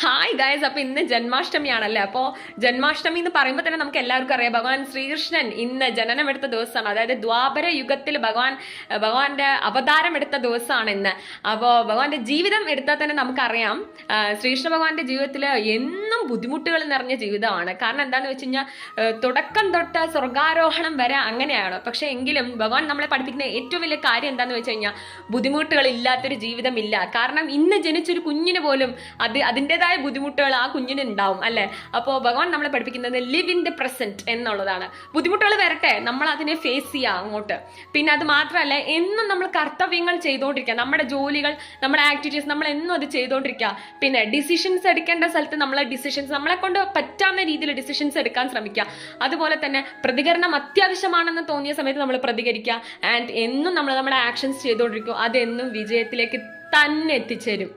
Hi guys, അപ്പൊ ഇന്ന് ജന്മാഷ്ടമിയാണല്ലേ. അപ്പോ ജന്മാഷ്ടമി എന്ന് പറയുമ്പോൾ തന്നെ നമുക്ക് എല്ലാവർക്കും അറിയാം ഭഗവാൻ ശ്രീകൃഷ്ണൻ ഇന്ന് ജനനം എടുത്ത ദിവസമാണ്. അതായത് ദ്വാപര യുഗത്തിൽ ഭഗവാന്റെ അവതാരം എടുത്ത ദിവസമാണ് ഇന്ന്. അപ്പോൾ ഭഗവാന്റെ ജീവിതം എടുത്താൽ തന്നെ നമുക്കറിയാം ശ്രീകൃഷ്ണ ഭഗവാന്റെ ജീവിതത്തിൽ എന്നും ബുദ്ധിമുട്ടുകൾ നിറഞ്ഞ ജീവിതമാണ്. കാരണം എന്താണെന്ന് വെച്ച് കഴിഞ്ഞാൽ തുടക്കം തൊട്ട് സ്വർഗാരോഹണം വരെ അങ്ങനെയാണ്. പക്ഷെ എങ്കിലും ഭഗവാൻ നമ്മളെ പഠിപ്പിക്കുന്ന ഏറ്റവും വലിയ കാര്യം എന്താണെന്ന് വെച്ച് കഴിഞ്ഞാൽ ബുദ്ധിമുട്ടുകൾ ഇല്ലാത്തൊരു ജീവിതമില്ല. കാരണം ഇന്ന് ജനിച്ചൊരു കുഞ്ഞിന് പോലും അതിൻ്റെതായ ബുദ്ധിമുട്ടുകൾ ആ കുഞ്ഞിന് ഉണ്ടാവും അല്ലെ. അപ്പോൾ ഭഗവാൻ നമ്മളെ പഠിപ്പിക്കുന്നത് ലിവ് ഇൻ ദ പ്രസന്റ് എന്നുള്ളതാണ്. ബുദ്ധിമുട്ടുകൾ വരട്ടെ, നമ്മൾ അതിനെ ഫേസ് ചെയ്യുക അങ്ങോട്ട്. പിന്നെ അത് മാത്രമല്ല, എന്നും നമ്മൾ കർത്തവ്യങ്ങൾ ചെയ്തുകൊണ്ടിരിക്കുക, നമ്മുടെ ജോലികൾ, നമ്മുടെ ആക്ടിവിറ്റീസ് നമ്മൾ എന്നും അത് ചെയ്തുകൊണ്ടിരിക്കുക. പിന്നെ ഡിസിഷൻസ് എടുക്കേണ്ട സ്ഥലത്ത് നമ്മളെ കൊണ്ട് പറ്റാവുന്ന രീതിയിൽ ഡിസിഷൻസ് എടുക്കാൻ ശ്രമിക്കുക. അതുപോലെ തന്നെ പ്രതികരണം അത്യാവശ്യമാണെന്ന് തോന്നിയ സമയത്ത് നമ്മൾ പ്രതികരിക്കുക. ആൻഡ് എന്നും നമ്മൾ നമ്മുടെ ആക്ഷൻസ് ചെയ്തുകൊണ്ടിരിക്കും. അതെന്നും വിജയത്തിലേക്ക് തന്നെ എത്തിച്ചേരും.